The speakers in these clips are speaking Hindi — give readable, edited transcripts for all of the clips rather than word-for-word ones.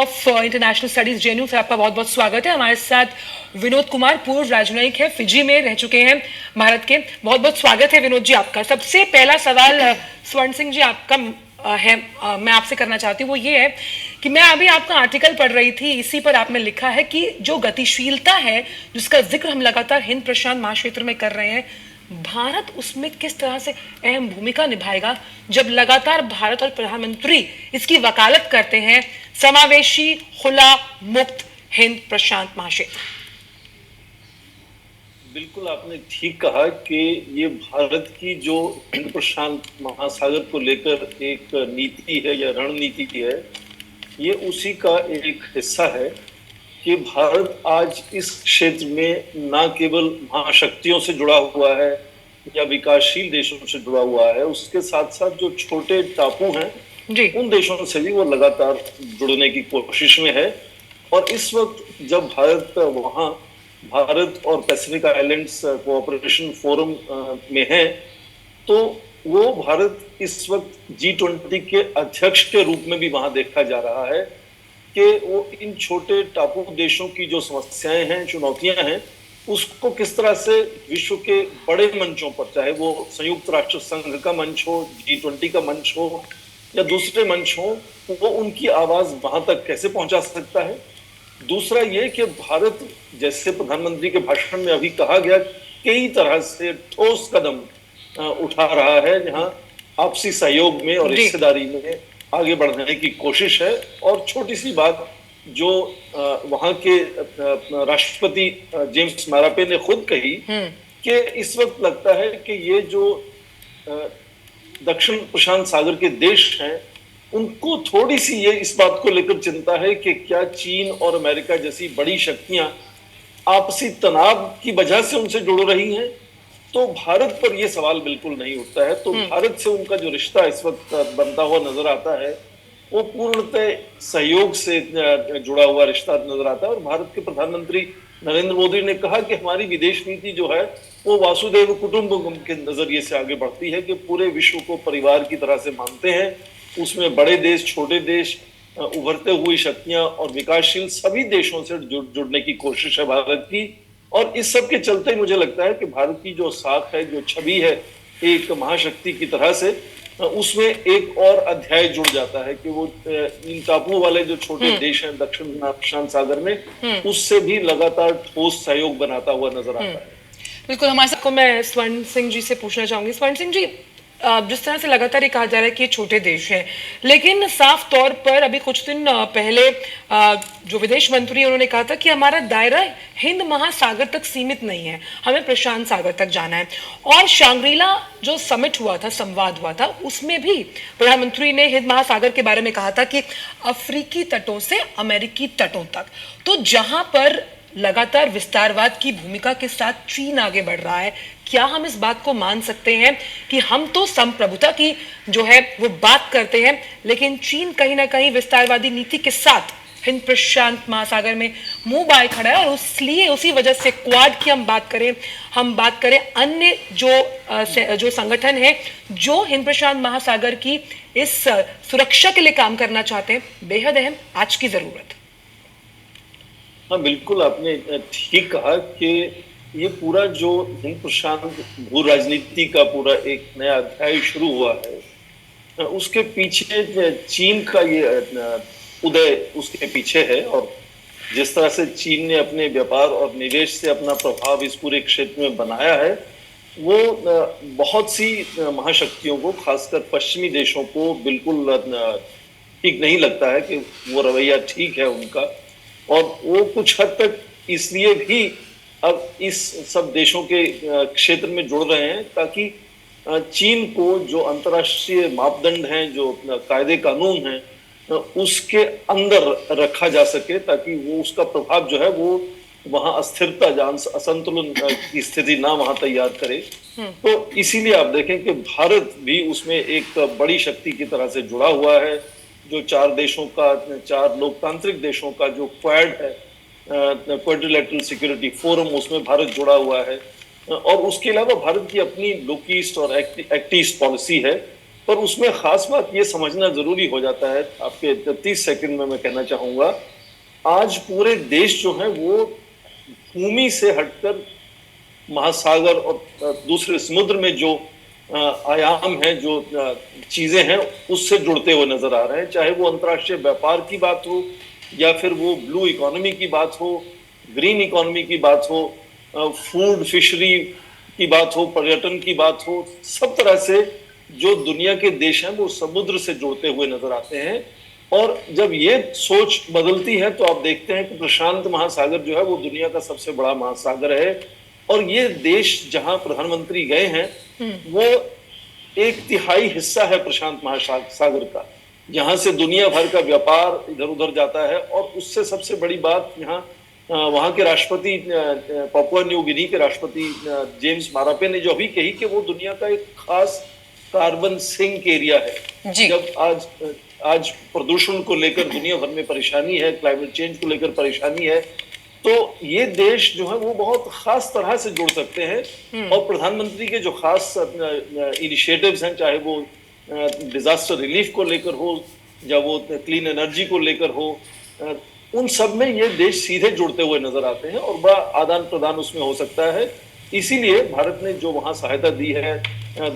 ऑफ इंटरनेशनल स्टडीज जेएनयू से आपका बहुत बहुत स्वागत है। हमारे साथ विनोद कुमार, पूर्व राजनयिक है, फिजी में रह चुके हैं भारत के। बहुत बहुत स्वागत है विनोद जी आपका। सबसे पहला सवाल स्वर्ण सिंह जी आपका मैं आपसे करना चाहती हूँ, वो ये है कि मैं अभी आपका आर्टिकल पढ़ रही थी, इसी पर आपने लिखा है कि जो गतिशीलता है जिसका जिक्र हम लगातार हिंद प्रशांत महाक्षेत्र में कर रहे हैं, भारत उसमें किस तरह से अहम भूमिका निभाएगा जब लगातार भारत और प्रधानमंत्री इसकी वकालत करते हैं, समावेशी, खुला, मुक्त हिंद प्रशांत महाक्षेत्र। बिल्कुल आपने ठीक कहा कि ये भारत की जो हिंद प्रशांत महासागर को लेकर एक नीति है या रणनीति है, ये उसी का एक हिस्सा है कि भारत आज इस क्षेत्र में न केवल महाशक्तियों से जुड़ा हुआ है या विकासशील देशों से जुड़ा हुआ है, उसके साथ साथ जो छोटे टापू हैं उन देशों से भी वो लगातार जुड़ने की कोशिश में है। और इस वक्त जब भारत और पैसिफिक आइलैंड्स कोऑपरेशन फोरम में है, तो वो भारत इस वक्त G20 के अध्यक्ष के रूप में भी वहां देखा जा रहा है कि वो इन छोटे टापू देशों की जो समस्याएं हैं, चुनौतियां हैं, उसको किस तरह से विश्व के बड़े मंचों पर, चाहे वो संयुक्त राष्ट्र संघ का मंच हो, G20 का मंच हो या दूसरे मंच हो, वो उनकी आवाज वहां तक कैसे पहुंचा सकता है। दूसरा ये कि भारत, जैसे प्रधानमंत्री के भाषण में अभी कहा गया, कई तरह से ठोस कदम उठा रहा है जहां आपसी सहयोग में और हिस्सेदारी में आगे बढ़ने की कोशिश है। और छोटी सी बात जो वहां के राष्ट्रपति जेम्स मैरापे ने खुद कही कि इस वक्त लगता है कि ये जो दक्षिण प्रशांत सागर के देश हैं, उनको थोड़ी सी ये इस बात को लेकर चिंता है कि क्या चीन और अमेरिका जैसी बड़ी शक्तियां आपसी तनाव की वजह से उनसे जुड़ रही हैं। तो भारत पर यह सवाल बिल्कुल नहीं उठता है। तो भारत से उनका जो रिश्ता इस वक्त बनता हुआ नजर आता है, वो पूर्णतः सहयोग से जुड़ा हुआ रिश्ता नजर आता है। और भारत के प्रधानमंत्री नरेंद्र मोदी ने कहा कि हमारी विदेश नीति जो है वो वासुदेव कुटुंबकम के नजरिए से आगे बढ़ती है कि पूरे विश्व को परिवार की तरह से मानते हैं। उसमें बड़े देश, छोटे देश, उभरते हुई शक्तियां और विकासशील सभी देशों से जुड़ने की कोशिश है भारत की। और इस सब के चलते मुझे लगता है कि भारत की जो साख है, जो छवि है एक महाशक्ति की तरह से, उसमें एक और अध्याय जुड़ जाता है कि वो इन टापुओं वाले जो छोटे देश हैं दक्षिण प्रशांत सागर में, उससे भी लगातार ठोस सहयोग बनाता हुआ नजर आता है। बिल्कुल। हमारे साथ को मैं स्वर्ण सिंह जी से पूछना चाहूंगी। स्वर्ण सिंह जी, जिस तरह से लगातार ये कहा जा रहा है कि ये छोटे देश हैं, लेकिन साफ तौर पर अभी कुछ दिन पहले जो विदेश मंत्री उन्होंने कहा था कि हमारा दायरा हिंद महासागर तक सीमित नहीं है, हमें प्रशांत सागर तक जाना है। और शांग्रीला जो समिट हुआ था, संवाद हुआ था, उसमें भी प्रधानमंत्री ने हिंद महासागर के बारे में कहा था कि अफ्रीकी तटों से अमेरिकी तटों तक। तो जहां पर लगातार विस्तारवाद की भूमिका के साथ चीन आगे बढ़ रहा है, क्या हम इस बात को मान सकते हैं कि हम तो संप्रभुता की जो है वो बात करते हैं, लेकिन चीन कहीं ना कहीं विस्तारवादी नीति के साथ हिंद प्रशांत महासागर में मुंह बाए खड़ा है। और इसलिए उसी वजह से क्वाड की हम बात करें अन्य जो संगठन है जो हिंद प्रशांत महासागर की इस सुरक्षा के लिए काम करना चाहते हैं, बेहद अहम आज की जरूरत। हाँ, बिल्कुल आपने ठीक कहा कि ये पूरा जो हिंद प्रशांत भू राजनीति का पूरा एक नया अध्याय शुरू हुआ है, उसके पीछे चीन का ये उदय उसके पीछे है। और जिस तरह से चीन ने अपने व्यापार और निवेश से अपना प्रभाव इस पूरे क्षेत्र में बनाया है, वो बहुत सी महाशक्तियों को, खासकर पश्चिमी देशों को बिल्कुल ठीक नहीं लगता है कि वो रवैया ठीक है उनका। और वो कुछ हद तक इसलिए भी अब इस सब देशों के क्षेत्र में जुड़ रहे हैं ताकि चीन को जो अंतर्राष्ट्रीय मापदंड हैं, जो कायदे कानून हैं, उसके अंदर रखा जा सके, ताकि वो उसका प्रभाव जो है वो वहां अस्थिरता, असंतुलन की स्थिति ना वहां तैयार करे। तो इसीलिए आप देखें कि भारत भी उसमें एक बड़ी शक्ति की तरह से जुड़ा हुआ है। जो चार लोकतांत्रिक देशों का जो क्वाड है, क्वाड्रिलेटरल सिक्योरिटी फोरम, उसमें भारत जुड़ा हुआ है। और उसके अलावा भारत की अपनी लोक ईस्ट और एक्ट ईस्ट पॉलिसी है, पर उसमें खास बात ये समझना जरूरी हो जाता है, आपके 30 सेकंड में मैं कहना चाहूंगा, आज पूरे देश जो है वो भूमि से हटकर महासागर और दूसरे समुद्र में जो आयाम है, जो चीजें हैं, उससे जुड़ते हुए नजर आ रहे हैं। चाहे वो अंतर्राष्ट्रीय व्यापार की बात हो, या फिर वो ब्लू इकोनॉमी की बात हो, ग्रीन इकोनॉमी की बात हो, फूड फिशरी की बात हो, पर्यटन की बात हो, सब तरह से जो दुनिया के देश हैं वो समुद्र से जुड़ते हुए नजर आते हैं। और जब ये सोच बदलती है तो आप देखते हैं कि प्रशांत महासागर जो है वो दुनिया का सबसे बड़ा महासागर है। और ये देश जहां प्रधानमंत्री गए हैं वो 1/3 हिस्सा है प्रशांत महासागर का, यहाँ से दुनिया भर का व्यापार इधर उधर जाता है। और उससे सबसे बड़ी बात, यहाँ वहां के राष्ट्रपति, पापुआ न्यू गिनी के राष्ट्रपति जेम्स मारापे ने जो भी कही कि वो दुनिया का एक खास कार्बन सिंक एरिया है। जब आज प्रदूषण को लेकर दुनिया भर में परेशानी है, क्लाइमेट चेंज को लेकर परेशानी है, तो ये देश जो है वो बहुत खास तरह से जुड़ सकते हैं। और प्रधानमंत्री के जो खास इनिशिएटिव्स हैं, चाहे वो डिजास्टर रिलीफ को लेकर हो या वो क्लीन एनर्जी को लेकर हो, उन सब में ये देश सीधे जुड़ते हुए नजर आते हैं और बड़ा आदान प्रदान उसमें हो सकता है। इसीलिए भारत ने जो वहां सहायता दी है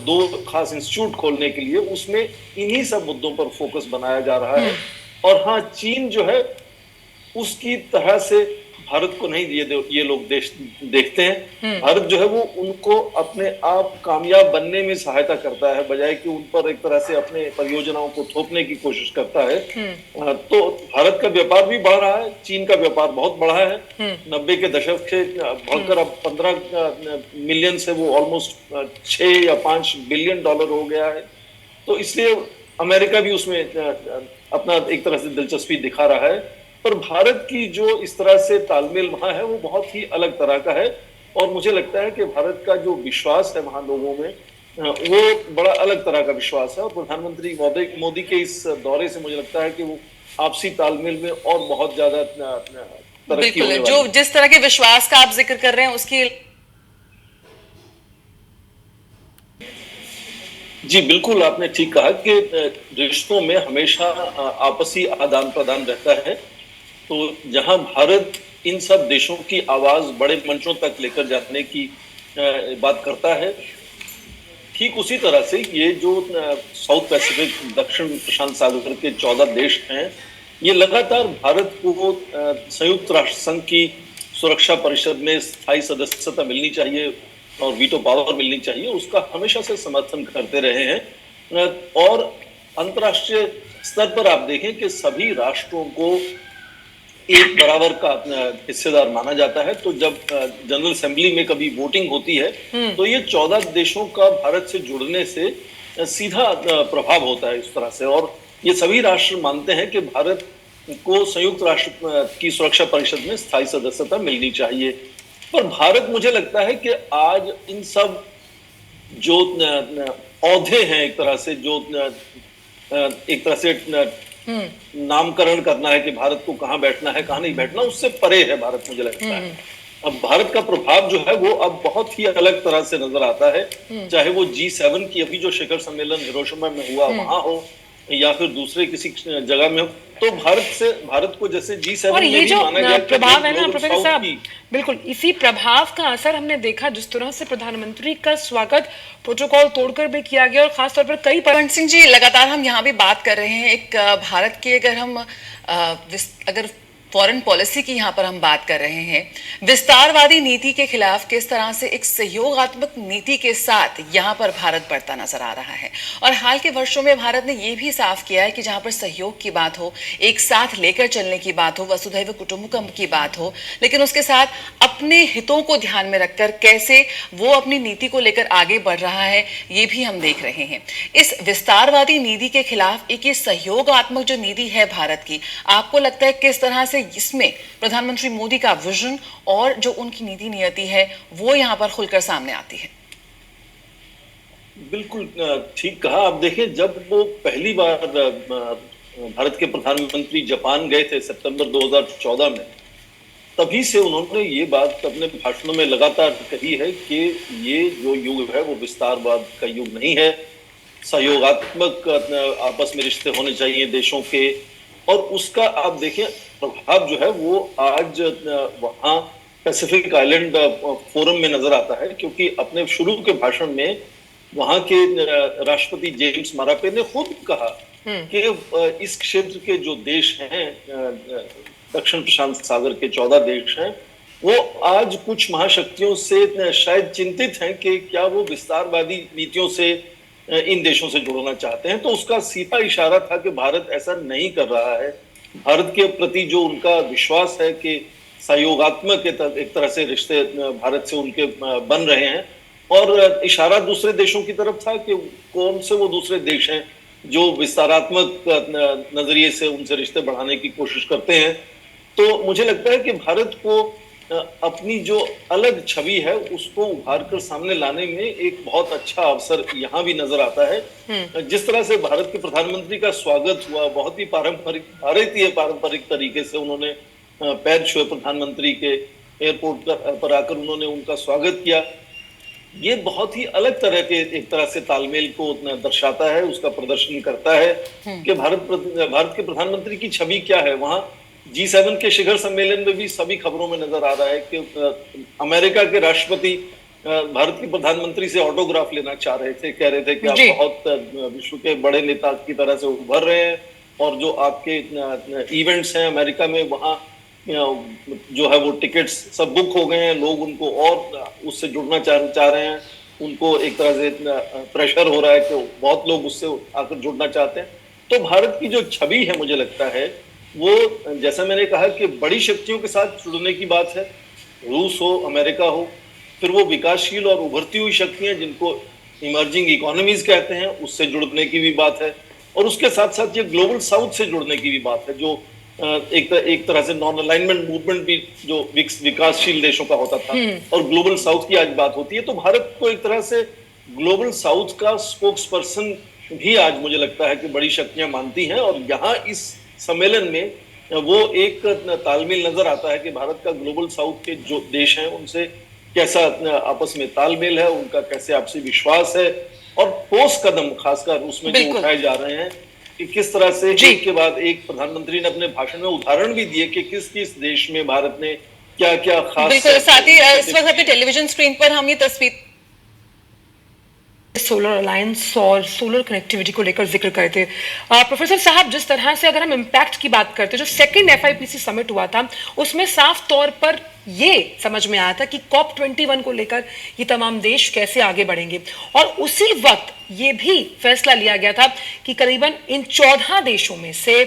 2 खास इंस्टीट्यूट खोलने के लिए, उसमें इन्हीं सब मुद्दों पर फोकस बनाया जा रहा है। और हाँ, चीन जो है उसकी तरह से भारत को नहीं ये लोग देश देखते हैं। भारत जो है वो उनको अपने आप कामयाब बनने में सहायता करता है, बजाय कि उन पर एक तरह से अपने परियोजनाओं को थोपने की कोशिश करता है। तो भारत का व्यापार भी बढ़ रहा है, चीन का व्यापार बहुत बढ़ा है। 90 के दशक से बढ़कर अब 15 मिलियन से वो ऑलमोस्ट 6 या 5 बिलियन डॉलर हो गया है। तो इसलिए अमेरिका भी उसमें अपना एक तरह से दिलचस्पी दिखा रहा है। पर भारत की जो इस तरह से तालमेल वहां है वो बहुत ही अलग तरह का है। और मुझे लगता है कि भारत का जो विश्वास है वहां लोगों में, वो बड़ा अलग तरह का विश्वास है। और प्रधानमंत्री मोदी के इस दौरे से मुझे लगता है कि वो आपसी तालमेल में और बहुत ज्यादा तरक्की होने वाली है। जो जिस तरह के विश्वास का आप जिक्र कर रहे हैं उसकी जी बिल्कुल, आपने ठीक कहा कि रिश्तों में हमेशा आपसी आदान प्रदान रहता है। तो जहां भारत इन सब देशों की आवाज बड़े मंचों तक लेकर जाने की बात करता है, ठीक उसी तरह से ये जो साउथ पैसिफिक दक्षिण प्रशांत सागर के 14 देश हैं, ये लगातार भारत को संयुक्त राष्ट्र संघ की सुरक्षा परिषद में स्थायी सदस्यता मिलनी चाहिए और वीटो पावर मिलनी चाहिए, उसका हमेशा से समर्थन करते रहे हैं। और अंतर्राष्ट्रीय स्तर पर आप देखें कि सभी राष्ट्रों को एक बराबर का हिस्सेदार माना जाता है। तो जब जनरल असेंबली में कभी वोटिंग होती है तो ये 14 देशों का भारत से जुड़ने से सीधा प्रभाव होता है इस तरह से। और ये सभी राष्ट्र मानते हैं कि भारत को संयुक्त राष्ट्र की सुरक्षा परिषद में स्थायी सदस्यता मिलनी चाहिए। पर भारत, मुझे लगता है कि आज इन सब जो औहदे हैं, एक तरह से जो एक तरह से नामकरण करना है कि भारत को कहाँ बैठना है कहाँ नहीं बैठना, उससे परे है भारत, मुझे लगता है। अब भारत का प्रभाव जो है वो अब बहुत ही अलग तरह से नजर आता है, चाहे वो G7 की अभी जो शिखर सम्मेलन हिरोशिमा में हुआ वहां हो या फिर दूसरे किसी जगह में हो, तो भारत को जैसे G7 और ये जो प्रभाव है ना प्रोफेसर साहब, बिल्कुल इसी प्रभाव का असर हमने देखा जिस तरह से प्रधानमंत्री का स्वागत प्रोटोकॉल तोड़कर भी किया गया। और खासतौर पर कई पंत सिंह जी, लगातार हम यहाँ भी बात कर रहे हैं एक भारत की, अगर हम अगर फॉरेन पॉलिसी की यहाँ पर हम बात कर रहे हैं, विस्तारवादी नीति के खिलाफ किस तरह से एक सहयोगात्मक नीति के साथ यहाँ पर भारत बढ़ता नजर आ रहा है। और हाल के वर्षों में भारत ने ये भी साफ किया है कि जहाँ पर सहयोग की बात हो, एक साथ लेकर चलने की बात हो, वसुधैव कुटुंबकम की बात हो, लेकिन उसके साथ अपने हितों को ध्यान में रखकर कैसे वो अपनी नीति को लेकर आगे बढ़ रहा है, ये भी हम देख रहे हैं। इस विस्तारवादी नीति के खिलाफ एक ये सहयोगात्मक जो नीति है भारत की, आपको लगता है किस तरह से इसमें प्रधानमंत्री मोदी का विजन और जो उनकी नीति नियति है वो यहां पर खुलकर सामने आती है? बिल्कुल ठीक कहा। आप देखिए, जब वो पहली बार भारत के प्रधानमंत्री जापान गए थे सितंबर 2014 में, तभी से उन्होंने ये बात अपने भाषणों में लगातार कही है कि ये जो युग है वो विस्तारवाद का युग नहीं है, सहयोगात्मक आपस में रिश्ते होने चाहिए देशों के, और उसका आप देखें प्रभाव जो है वो आज वहाँ पैसिफिक आइलैंड फोरम में नजर आता है, क्योंकि अपने शुरू के भाषण में वहाँ के राष्ट्रपति जेम्स मरापे ने खुद कहा कि इस क्षेत्र के जो देश हैं, दक्षिण प्रशांत सागर के 14 देश हैं, वो आज कुछ महाशक्तियों से शायद चिंतित हैं कि क्या वो विस्तारवादी नीतियों से इन देशों से जुड़ना चाहते हैं। तो उसका सीधा इशारा था कि भारत ऐसा नहीं कर रहा है। भारत के प्रति जो उनका विश्वास है कि सहयोगात्मक एक तरह से रिश्ते भारत से उनके बन रहे हैं, और इशारा दूसरे देशों की तरफ था कि कौन से वो दूसरे देश हैं जो विस्तारात्मक नजरिए से उनसे रिश्ते बढ़ाने की कोशिश करते हैं। तो मुझे लगता है कि भारत को अपनी जो अलग छवि है उसको उभार कर सामने लाने में एक बहुत अच्छा अवसर यहाँ भी नजर आता है। जिस तरह से भारत के प्रधानमंत्री का स्वागत हुआ, बहुत ही पारंपरिक भारतीय पारंपरिक तरीके से उन्होंने पैर छुए प्रधानमंत्री के, एयरपोर्ट पर आकर उन्होंने उनका स्वागत किया। ये बहुत ही अलग तरह के एक तरह से तालमेल को दर्शाता है, उसका प्रदर्शन करता है कि भारत के प्रधानमंत्री की छवि क्या है। वहाँ G7 के शिखर सम्मेलन में भी सभी खबरों में नजर आ रहा है कि अमेरिका के राष्ट्रपति भारत के प्रधानमंत्री से ऑटोग्राफ लेना चाह रहे थे, कह रहे थे कि आप बहुत विश्व के बड़े नेता की तरह से उभर रहे हैं, और जो आपके इवेंट्स हैं अमेरिका में वहाँ जो है वो टिकट्स सब बुक हो गए हैं, लोग उनको और उससे जुड़ना चाह रहे हैं, उनको एक तरह से प्रेशर हो रहा है कि बहुत लोग उससे आकर जुड़ना चाहते हैं। तो भारत की जो छवि है मुझे लगता है वो, जैसा मैंने कहा कि बड़ी शक्तियों के साथ जुड़ने की बात है, रूस हो, अमेरिका हो, फिर वो विकासशील और उभरती हुई शक्तियां जिनको इमर्जिंग इकोनॉमीज कहते हैं उससे जुड़ने की भी बात है, और उसके साथ साथ ये ग्लोबल साउथ से जुड़ने की भी बात है, जो एक तरह से नॉन अलाइनमेंट मूवमेंट भी जो विकासशील देशों का होता था, और ग्लोबल साउथ की आज बात होती है। तो भारत को एक तरह से ग्लोबल साउथ का स्पोक्स पर्सन भी आज मुझे लगता है कि बड़ी शक्तियां मानती हैं, और यहाँ इस सम्मेलन में वो एक तालमेल नजर आता है कि भारत का ग्लोबल साउथ के जो देश हैं उनसे कैसा आपस में तालमेल है, उनका कैसे आपसी विश्वास है, और ठोस कदम खासकर उसमें जो उठाए जा रहे हैं कि किस तरह से एक के बाद एक प्रधानमंत्री ने अपने भाषण में उदाहरण भी दिए कि किस किस देश में भारत ने क्या क्या खास। बिल्कुल, साथ ही इस वक्त अपने टेलीविजन स्क्रीन पर हम ये तस्वीर सोलर अलायंस और सोलर कनेक्टिविटी को लेकर जिक्र करते प्रोफेसर साहब, जिस तरह से अगर हम इम्पैक्ट की बात करते, जो सेकंड FIPC समिट हुआ था उसमें साफ तौर पर ये समझ में आया था कि COP21 को लेकर ये तमाम देश कैसे आगे बढ़ेंगे, और उसी वक्त ये भी फैसला लिया गया था कि करीबन इन 14 देशों में से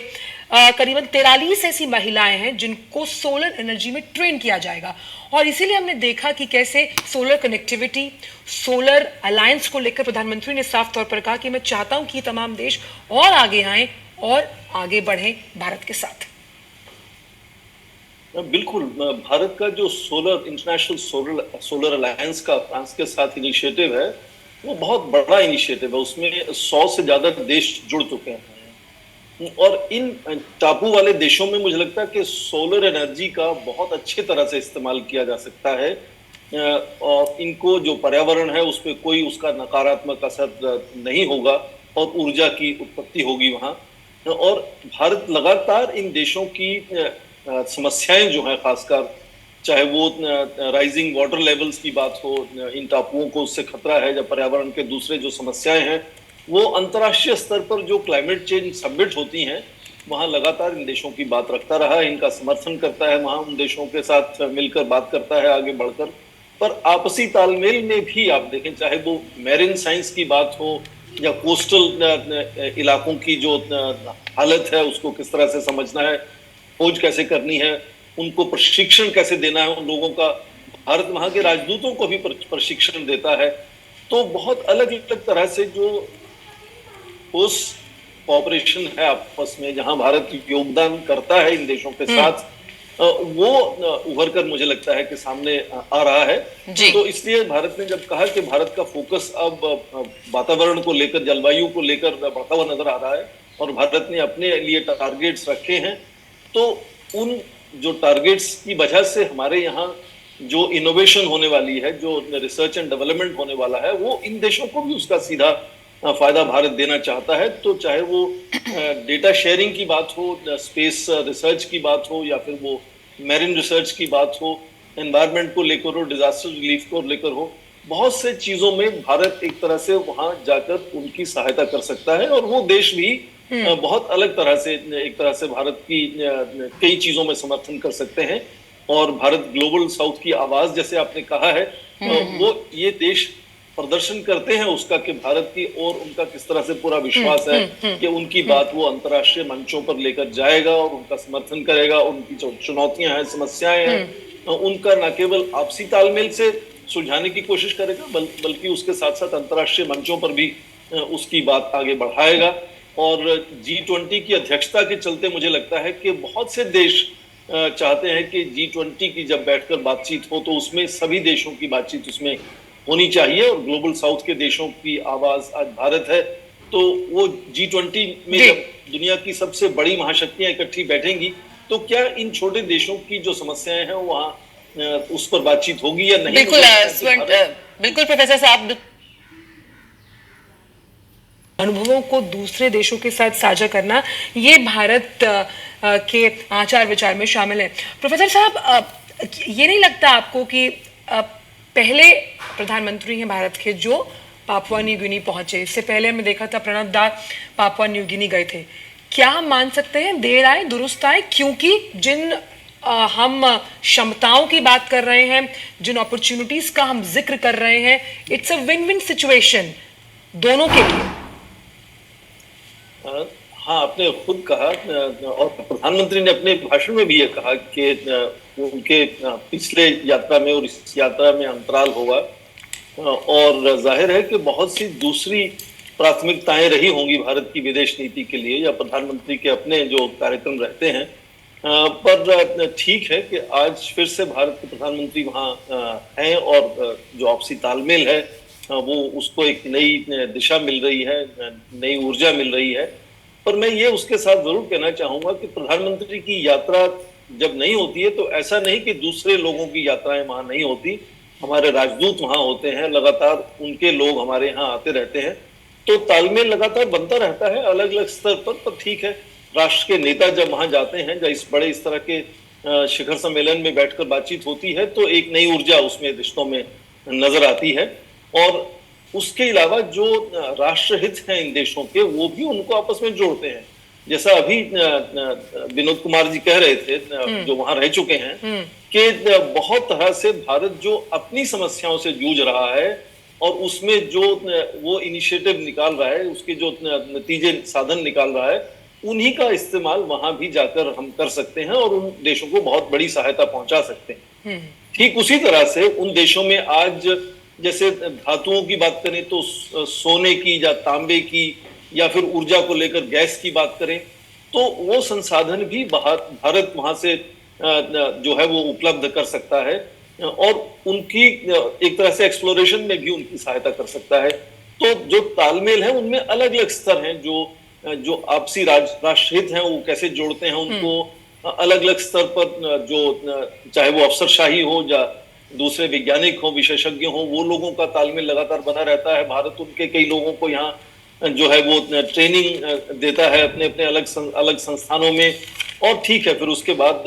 करीबन 43 ऐसी महिलाएं हैं जिनको सोलर एनर्जी में ट्रेन किया जाएगा, और इसीलिए हमने देखा कि कैसे सोलर कनेक्टिविटी, सोलर अलायंस को लेकर प्रधानमंत्री ने साफ तौर पर कहा कि मैं चाहता हूं कि तमाम देश और आगे आएं और आगे बढ़ें भारत के साथ। बिल्कुल, भारत का जो इंटरनेशनल सोलर अलायंस का फ्रांस के साथ इनिशिएटिव है वो बहुत बड़ा इनिशिएटिव है। उसमें 100 से ज्यादा देश जुड़ चुके हैं, और इन टापू वाले देशों में मुझे लगता है कि सोलर एनर्जी का बहुत अच्छी तरह से इस्तेमाल किया जा सकता है, और इनको जो पर्यावरण है उस पर कोई उसका नकारात्मक असर नहीं होगा, और ऊर्जा की उत्पत्ति होगी वहाँ। और भारत लगातार इन देशों की समस्याएं जो है, खासकर चाहे वो राइजिंग वाटर लेवल्स की बात हो, इन टापुओं को उससे खतरा है, या पर्यावरण के दूसरे जो समस्याएं हैं, वो अंतर्राष्ट्रीय स्तर पर जो क्लाइमेट चेंज समिट होती हैं वहाँ लगातार इन देशों की बात रखता रहा है, इनका समर्थन करता है, वहाँ उन देशों के साथ मिलकर बात करता है आगे बढ़कर। पर आपसी तालमेल में भी आप देखें, चाहे वो मैरीन साइंस की बात हो या कोस्टल इलाकों की जो हालत है उसको किस तरह से समझना है, खोज कैसे करनी है, उनको प्रशिक्षण कैसे देना है उन लोगों का, भारत वहाँ के राजदूतों को भी प्रशिक्षण देता है। तो बहुत अलग अलग तरह से जो उस कोऑपरेशन है आपस में, जहां भारत योगदान करता है इन देशों के साथ, वो उभर कर मुझे लगता है कि सामने आ रहा है। तो इसलिए भारत ने जब कहा कि भारत का फोकस अब वातावरण को लेकर, जलवायु को लेकर बढ़ता हुआ नजर आ रहा है, और भारत ने अपने लिए टारगेट्स रखे हैं, तो उन जो टारगेट्स की वजह से हमारे यहाँ जो इनोवेशन होने वाली है, जो रिसर्च एंड डेवलपमेंट होने वाला है, वो इन देशों को भी उसका सीधा फायदा भारत देना चाहता है, तो चाहे वो डेटा शेयरिंग की बात हो, स्पेस रिसर्च की बात हो, या फिर वो मैरिन रिसर्च की बात हो, एनवायरनमेंट को लेकर हो, डिजास्टर रिलीफ को लेकर हो, बहुत से चीजों में भारत एक तरह से वहां जाकर उनकी सहायता कर सकता है। और वो देश भी बहुत अलग तरह से, एक तरह से भारत की कई चीजों में समर्थन कर सकते हैं। और भारत ग्लोबल साउथ की आवाज, जैसे आपने कहा है, वो ये देश प्रदर्शन करते हैं उसका, कि भारत की और उनका किस तरह से पूरा विश्वास है कि उनकी बात वो अंतर्राष्ट्रीय मंचों पर लेकर जाएगा और उनका समर्थन करेगा। उनकी जो चुनौतियां हैं, समस्याएं हैं, उनका न केवल आपसी तालमेल से सुलझाने की कोशिश करेगा, बल्कि उसके साथ साथ अंतर्राष्ट्रीय मंचों पर भी उसकी बात आगे बढ़ाएगा। और G20 की अध्यक्षता के चलते मुझे लगता है कि बहुत से देश चाहते हैं कि G20 की जब बैठकर बातचीत हो तो उसमें सभी देशों की बातचीत उसमें होनी चाहिए। और ग्लोबल साउथ के देशों की आवाज आज भारत है, तो वो G20 में जब दुनिया की सबसे बड़ी महाशक्तियां इकट्ठी बैठेंगी, तो क्या इन छोटे देशों की जो समस्याएं हैं वहां उस पर बातचीत होगी या नहीं? बिल्कुल बिल्कुल प्रोफेसर साहब, अनुभवों को दूसरे देशों के साथ साझा करना, ये भारत के आचार विचार में शामिल है। प्रोफेसर साहब, ये नहीं लगता आपको कि पहले प्रधानमंत्री हैं भारत के जो पापुआ न्यू गिनी पहुंचे, इससे पहले हमने देखा था प्रणब दा पापुआ न्यू गिनी गए थे, क्या हम मान सकते हैं देर आए दुरुस्त आए? क्योंकि जिन हम क्षमताओं की बात कर रहे हैं, जिन अपॉर्चुनिटीज का हम जिक्र कर रहे हैं, it's a win win situation दोनों के लिए। हाँ, आपने खुद कहा और प्रधानमंत्री ने अपने भाषण में भी ये कहा कि उनके पिछले यात्रा में और इस यात्रा में अंतराल होगा, और जाहिर है कि बहुत सी दूसरी प्राथमिकताएं रही होंगी भारत की विदेश नीति के लिए, या प्रधानमंत्री के अपने जो कार्यक्रम रहते हैं। पर ठीक है कि आज फिर से भारत के प्रधानमंत्री वहाँ हैं, और जो आपसी तालमेल है वो उसको एक नई दिशा मिल रही है, नई ऊर्जा मिल रही है। पर मैं ये उसके साथ जरूर कहना चाहूंगा कि प्रधानमंत्री की यात्रा जब नहीं होती है तो ऐसा नहीं कि दूसरे लोगों की यात्राएं वहां नहीं होती, हमारे राजदूत वहां होते हैं, लगातार उनके लोग हमारे यहाँ आते रहते हैं, तो तालमेल लगातार बनता रहता है अलग अलग स्तर पर ठीक है, राष्ट्र के नेता जब वहां जाते हैं, जब इस तरह के शिखर सम्मेलन में बैठकर बातचीत होती है, तो एक नई ऊर्जा उसमें रिश्तों में नजर आती है। और उसके अलावा जो राष्ट्रहित हैं इन देशों के, वो भी उनको आपस में जोड़ते हैं। जैसा अभी विनोद कुमार जी कह रहे थे, जो वहां रह चुके हैं, कि बहुत तरह से भारत जो अपनी समस्याओं से जूझ रहा है और उसमें जो वो इनिशिएटिव निकाल रहा है, उसके जो नतीजे साधन निकाल रहा है, उन्हीं का इस्तेमाल वहां भी जाकर हम कर सकते हैं और उन देशों को बहुत बड़ी सहायता पहुंचा सकते हैं। ठीक उसी तरह से उन देशों में आज जैसे धातुओं की बात करें तो सोने की या तांबे की, या फिर ऊर्जा को लेकर गैस की बात करें, तो वो संसाधन भी भारत वहां से जो है वो उपलब्ध कर सकता है, और उनकी एक तरह से एक्सप्लोरेशन में भी उनकी सहायता कर सकता है। तो जो तालमेल है उनमें अलग अलग स्तर हैं, जो आपसी राष्ट्रहित हैं वो कैसे जोड़ते हैं उनको अलग अलग स्तर पर, जो चाहे वो अफसरशाही हो या दूसरे वैज्ञानिक हो, विशेषज्ञ हो, वो लोगों का तालमेल लगातार बना रहता है। भारत उनके कई लोगों को यहाँ जो है वो ट्रेनिंग देता है अपने अपने अलग संस्थानों में। और ठीक है, फिर उसके बाद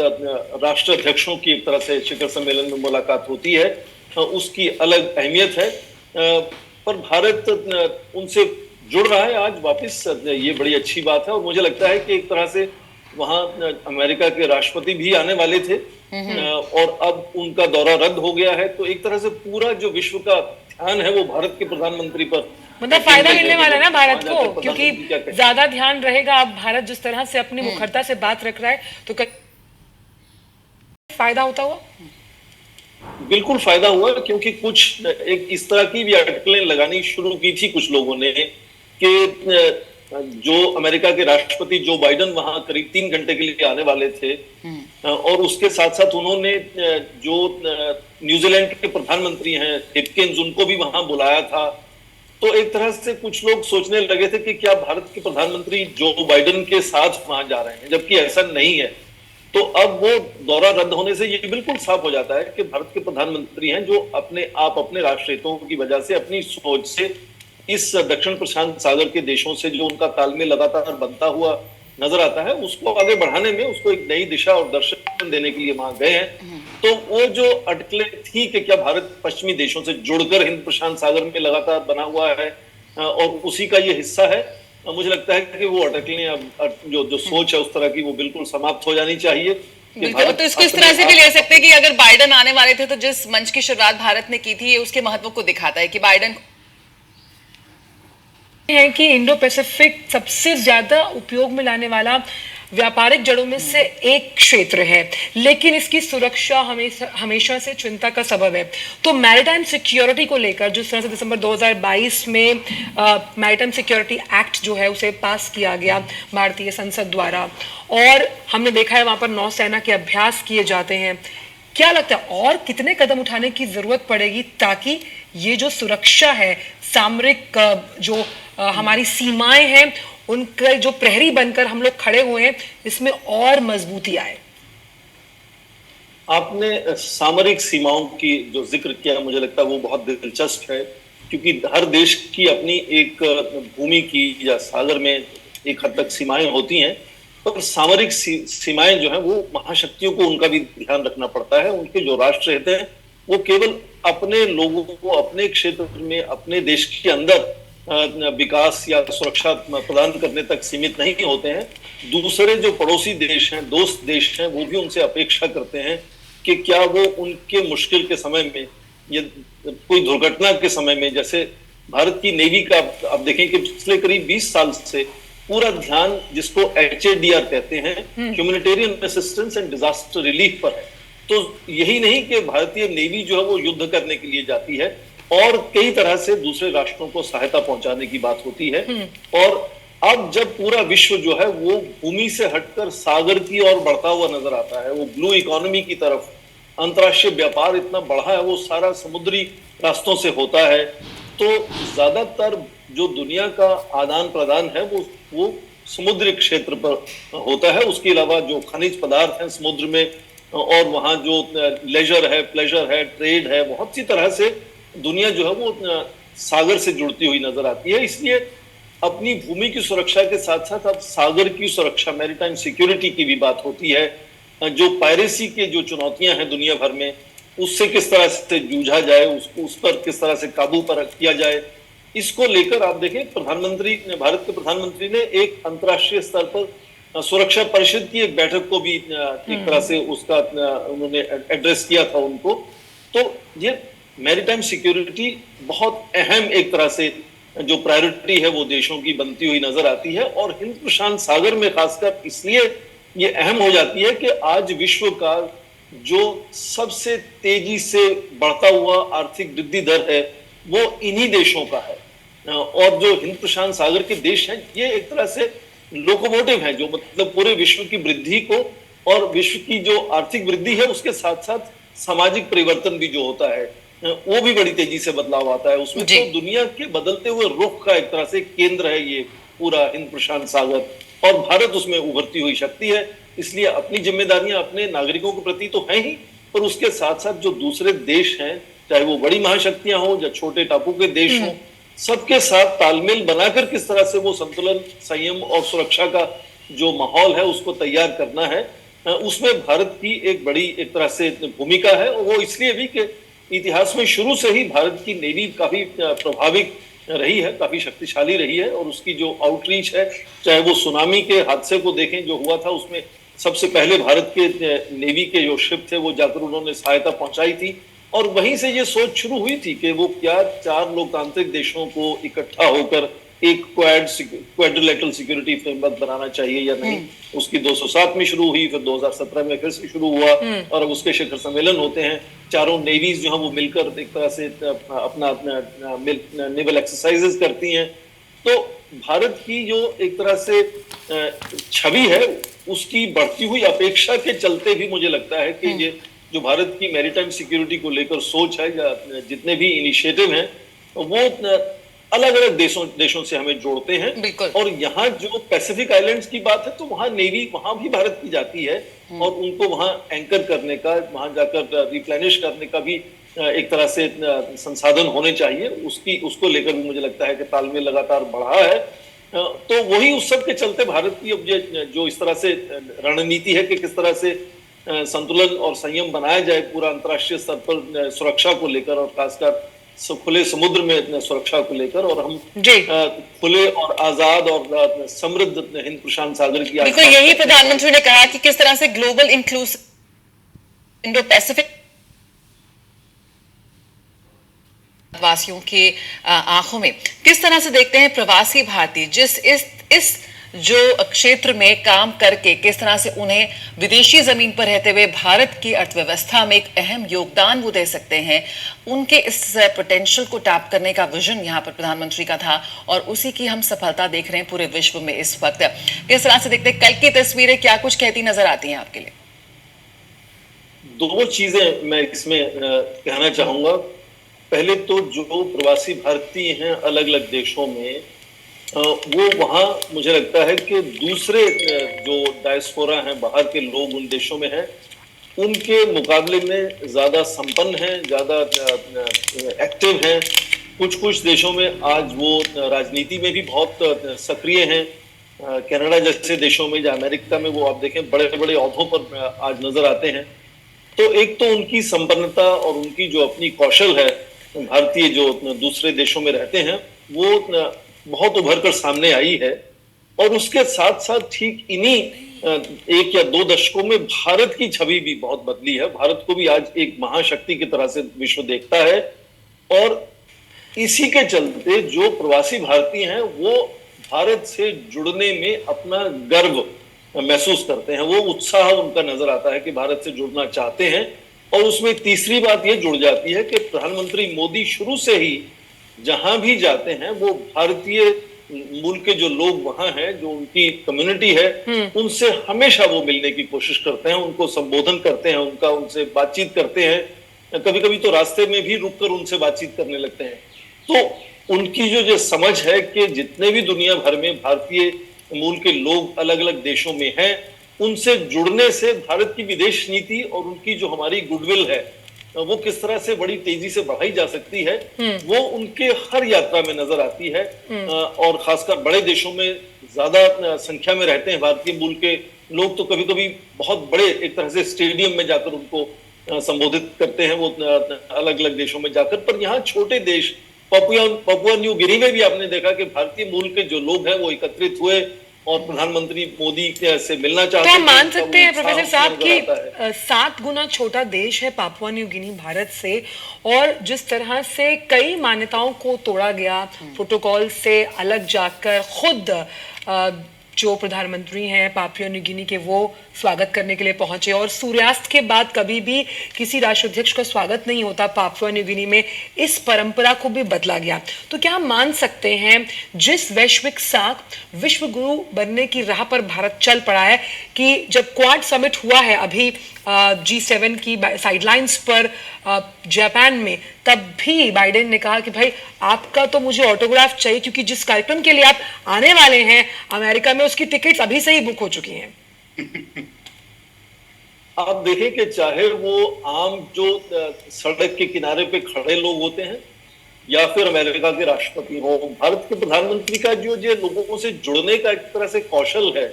राष्ट्र अध्यक्षों की एक तरह से शिखर सम्मेलन में मुलाकात होती है, उसकी अलग अहमियत है। पर भारत उनसे जुड़ रहा है आज वापस, ये बड़ी अच्छी बात है। और मुझे लगता है कि एक तरह से वहां अमेरिका के राष्ट्रपति भी आने वाले थे, और अब उनका दौरा रद्द हो गया है, तो एक तरह से पूरा जो विश्व का ध्यान है वो भारत के प्रधानमंत्री पर, मतलब फायदा मिलने वाला है ना भारत को, क्योंकि ज्यादा ध्यान रहेगा। अब भारत जिस तरह से अपनी मुखरता से बात रख रहा है, तो फायदा होता हुआ, बिल्कुल फायदा हुआ, क्योंकि कुछ एक इस तरह की भी अटकलें लगानी शुरू की थी कुछ लोगों ने, कि जो अमेरिका के राष्ट्रपति जो बाइडेन वहां करीब 3 घंटे के लिए आने वाले थे, और उसके साथ साथ उन्होंने जो न्यूजीलैंड के प्रधानमंत्री हैं हिपकिंस, उनको भी वहां बुलाया था। तो एक तरह से कुछ लोग सोचने लगे थे कि क्या भारत के प्रधानमंत्री जो बाइडेन के साथ वहां जा रहे हैं, जबकि ऐसा नहीं है। तो अब वो दौरा रद्द होने से ये बिल्कुल साफ हो जाता है कि भारत के प्रधानमंत्री हैं जो अपने राष्ट्र हितों की वजह से, अपनी सोच से इस दक्षिण प्रशांत सागर के देशों से जो उनका तालमेल लगातार बनता हुआ नजर आता है, उसको आगे बढ़ाने में, उसको एक नई दिशा और दर्शन देने के लिए वहां गए हैं। तो वो जो अटकलें थी कि क्या भारत पश्चिमी देशों से जुड़कर हिंद प्रशांत सागर में लगातार बना हुआ है और उसी का ये हिस्सा है, मुझे लगता है कि वो अटकलें अब जो सोच है उस तरह की वो बिल्कुल समाप्त हो जानी चाहिए। बिल्कुल। तो इसको इस तरह से भी ले सकते हैं कि अगर बाइडेन आने वाले थे तो जिस मंच की शुरुआत भारत ने की थी, ये उसके महत्व को दिखाता है कि बाइडेन है कि इंडो पैसिफिक सबसे ज्यादा उपयोग में लाने वाला व्यापारिक जड़ों में से एक क्षेत्र है, लेकिन इसकी सुरक्षा हमेशा से चिंता का सबब है। तो मैरिटाइम सिक्योरिटी को लेकर जिस तरह से दिसंबर 2022 में मैरिटाइम सिक्योरिटी एक्ट जो है उसे पास किया गया भारतीय संसद द्वारा, और हमने देखा है वहां पर नौसेना के अभ्यास किए जाते हैं, क्या लगता है और कितने कदम उठाने की जरूरत पड़ेगी ताकि ये जो सुरक्षा है, सामरिक जो हमारी सीमाएं हैं, उनके जो प्रहरी बनकर हम लोग खड़े हुए हैं, इसमें और मजबूती आए? आपने सामरिक सीमाओं की जो जिक्र किया, मुझे लगता है वो बहुत दिलचस्प है, क्योंकि हर देश की अपनी एक भूमि की या सागर में एक हद तक सीमाएं होती हैं, और सामरिक सीमाएं जो हैं वो महाशक्तियों को उनका भी ध्यान रखना पड़ता है। उनके जो राष्ट्र रहते हैं वो केवल अपने लोगों को अपने क्षेत्र में, अपने देश के अंदर विकास या सुरक्षा प्रदान करने तक सीमित नहीं होते हैं। दूसरे जो पड़ोसी देश हैं, दोस्त देश हैं, वो भी उनसे अपेक्षा करते हैं कि क्या वो उनके मुश्किल के समय में या कोई दुर्घटना के समय में, जैसे भारत की नेवी का आप देखें कि पिछले करीब 20 साल से पूरा ध्यान जिसको HADR कहते हैं, humanitarian assistance and disaster relief पर है। तो यही नहीं कि भारतीय नेवी जो है वो युद्ध करने के लिए जाती है, और कई तरह से दूसरे राष्ट्रों को सहायता पहुंचाने की बात होती है। और अब जब पूरा विश्व जो है वो भूमि से हटकर सागर की ओर बढ़ता हुआ नजर आता है, वो ब्लू इकोनॉमी की तरफ, अंतरराष्ट्रीय व्यापार इतना बढ़ा है, वो सारा समुद्री रास्तों से होता है, तो ज्यादातर जो दुनिया का आदान प्रदान है वो समुद्री क्षेत्र पर होता है। उसके अलावा जो खनिज पदार्थ हैं समुद्र में, और वहां जो लेजर है, प्लेजर है, ट्रेड है, बहुत सी तरह से दुनिया जो है वो सागर से जुड़ती हुई नजर आती है। इसलिए अपनी भूमि की सुरक्षा के साथ साथ अब सागर की सुरक्षा, मैरीटाइम सिक्योरिटी की भी बात होती है। जो पायरेसी के जो चुनौतियां हैं दुनिया भर में, उससे किस तरह से जूझा जाए, उसको उस पर किस तरह से काबू पर किया जाए, इसको लेकर आप देखें भारत के प्रधानमंत्री ने एक अंतर्राष्ट्रीय स्तर पर सुरक्षा परिषद की एक बैठक को भी एक तरह से उसका उन्होंने एड्रेस किया था उनको। तो ये मैरीटाइम सिक्योरिटी बहुत अहम एक तरह से जो प्रायोरिटी है वो देशों की बनती हुई नजर आती है, और हिंद प्रशांत सागर में खासकर इसलिए ये अहम हो जाती है कि आज विश्व का जो सबसे तेजी से बढ़ता हुआ आर्थिक वृद्धि दर है वो इन्हीं देशों का है, और जो हिंद प्रशांत सागर के देश हैं ये एक तरह से लोकोमोटिव है, जो मतलब पूरे विश्व की वृद्धि को, और विश्व की जो आर्थिक वृद्धि है उसके साथ साथ सामाजिक परिवर्तन भी जो होता है वो भी बड़ी तेजी से बदलाव आता है उसमें। तो दुनिया के बदलते हुए रुख का एक तरह से केंद्र है ये पूरा हिंद प्रशांत सागर, और भारत उसमें उभरती हुई शक्ति है। इसलिए अपनी जिम्मेदारियां अपने नागरिकों के प्रति तो है ही, पर उसके साथ साथ जो दूसरे देश हैं, चाहे वो बड़ी महाशक्तियां हो या छोटे टापू के देश हों, सबके साथ तालमेल बनाकर किस तरह से वो संतुलन, संयम और सुरक्षा का जो माहौल है उसको तैयार करना है, उसमें भारत की एक बड़ी एक तरह से भूमिका है। और वो इसलिए भी कि इतिहास में शुरू से ही भारत की नेवी काफी प्रभावित रही है, काफी शक्तिशाली रही है, और उसकी जो आउटरीच है, चाहे वो सुनामी के हादसे को देखें जो हुआ था, उसमें सबसे पहले भारत के नेवी के जो शिप थे वो जाकर उन्होंने सहायता पहुंचाई थी, और वहीं से ये सोच शुरू हुई थी कि वो क्या 4 लोकतांत्रिक देशों को इकट्ठा होकर एक क्वाड्रिलेटरल सिक्योरिटी फ्रेमवर्क बनाना चाहिए या नहीं। उसकी 207 शुरू हुई, फिर 2017 में फिर से शुरू हुआ, और अब उसके शिखर सम्मेलन होते हैं। चारों नेवीज जो है वो मिलकर एक तरह से अपना नेवल एक्सरसाइजेस करती हैं। तो भारत की जो एक तरह से छवि है उसकी बढ़ती हुई अपेक्षा के चलते भी मुझे लगता है कि ये जो भारत की मैरीटाइम सिक्योरिटी को लेकर सोच है या जितने भी इनिशिएटिव हैं वो अलग अलग देशों से हमें जोड़ते हैं। बिल्कुल। और यहाँ जो पैसिफिक आइलैंड्स की बात है तो वहाँ नेवी वहाँ भी भारत की जाती है, और उनको वहाँ एंकर करने का, वहाँ जाकर रिप्लेनिश करने का भी एक तरह से संसाधन होने चाहिए। उसको लेकर भी मुझे लगता है कि तालमेल लगातार बढ़ा है। तो वही उस सब के चलते भारत की अब जो इस तरह से रणनीति है कि किस तरह से संतुलन और संयम बनाया जाए पूरा अंतर्राष्ट्रीय स्तर पर सुरक्षा को लेकर, और खासकर खुले समुद्र में सुरक्षा को लेकर, और हम खुले और आजाद और समृद्ध हिंद प्रशांत सागर की बिल्कुल यही प्रधानमंत्री ने कहा कि किस तरह से ग्लोबल इंक्लूसिव इंडो पैसिफिक वासियों के आंखों में किस तरह से देखते हैं प्रवासी भारतीय, जिस इस जो क्षेत्र में काम करके किस तरह से उन्हें विदेशी जमीन पर रहते हुए भारत की अर्थव्यवस्था में एक अहम योगदान वो दे सकते हैं। उनके इस पोटेंशियल को टैप करने का विजन यहाँ पर प्रधानमंत्री का था, और उसी की हम सफलता देख रहे हैं पूरे विश्व में इस वक्त। किस तरह से देखते हैं कल की तस्वीरें, क्या कुछ कहती नजर आती हैं आपके लिए? दो चीजें मैं इसमें कहना चाहूंगा। पहले तो जो प्रवासी भारतीय हैं अलग अलग देशों में, वो वहाँ मुझे लगता है कि दूसरे जो डायस्पोरा हैं, बाहर के लोग उन देशों में हैं, उनके मुकाबले में ज़्यादा संपन्न हैं, ज़्यादा एक्टिव हैं। कुछ देशों में आज वो राजनीति में भी बहुत सक्रिय हैं। कनाडा जैसे देशों में या अमेरिका में वो आप देखें बड़े बड़े ओहदों पर आज नजर आते हैं। तो एक तो उनकी संपन्नता और उनकी जो अपनी कौशल है, भारतीय जो दूसरे देशों में रहते हैं, वो बहुत उभर कर सामने आई है। और उसके साथ साथ ठीक इन्हीं 1 या 2 दशकों में भारत की छवि भी बहुत बदली है। भारत को भी आज एक महाशक्ति की तरह से विश्व देखता है, और इसी के चलते जो प्रवासी भारतीय हैं वो भारत से जुड़ने में अपना गर्व महसूस करते हैं, वो उत्साह उनका नजर आता है कि भारत से जुड़ना चाहते हैं। और उसमें तीसरी बात ये जुड़ जाती है कि प्रधानमंत्री मोदी शुरू से ही जहां भी जाते हैं वो भारतीय मूल के जो लोग वहां हैं, जो उनकी कम्युनिटी है, उनसे हमेशा वो मिलने की कोशिश करते हैं, उनको संबोधन करते हैं, उनसे बातचीत करते हैं। कभी कभी तो रास्ते में भी रुककर उनसे बातचीत करने लगते हैं। तो उनकी जो समझ है कि जितने भी दुनिया भर में भारतीय मूल के लोग अलग अलग देशों में हैं, उनसे जुड़ने से भारत की विदेश नीति और उनकी जो हमारी गुडविल है वो किस तरह से बड़ी तेजी से बढ़ाई जा सकती है, वो उनके हर यात्रा में नजर आती है। और खासकर बड़े देशों में ज्यादा संख्या में रहते हैं भारतीय मूल के लोग, तो कभी कभी बहुत बड़े एक तरह से स्टेडियम में जाकर उनको संबोधित करते हैं वो अलग अलग देशों में जाकर। पर यहाँ छोटे देश पपुआ न्यू गिनी में भी आपने देखा कि भारतीय मूल के जो लोग हैं वो एकत्रित हुए और प्रधानमंत्री मोदी से मिलना चाहते हैं। तो हम मान सकते हैं प्रोफेसर साहब कि 7 गुना छोटा देश है पापुआ न्यू गिनी भारत से, और जिस तरह से कई मान्यताओं को तोड़ा गया, प्रोटोकॉल से अलग जाकर खुद जो प्रधानमंत्री हैं पापुआ न्यू गिनी के वो स्वागत करने के लिए पहुंचे, और सूर्यास्त के बाद कभी भी किसी राष्ट्राध्यक्ष का स्वागत नहीं होता पापुआ न्यू गिनी में, इस परंपरा को भी बदला गया। तो क्या हम मान सकते हैं जिस वैश्विक साख विश्व गुरु बनने की राह पर भारत चल पड़ा है, कि जब क्वाड समिट हुआ है अभी G7 की साइडलाइंस पर जापान में, तब भी बाइडेन ने कहा कि भाई आपका तो मुझे ऑटोग्राफ चाहिए, क्योंकि जिस कार्यक्रम के लिए आप आने वाले हैं अमेरिका में उसकी टिकट्स अभी से ही बुक हो चुकी हैं। आप देखें कि चाहे वो आम जो सड़क के किनारे पे खड़े लोग होते हैं या फिर अमेरिका के राष्ट्रपति हो, भारत के प्रधानमंत्री का जो लोगों से जुड़ने का एक तरह से कौशल है,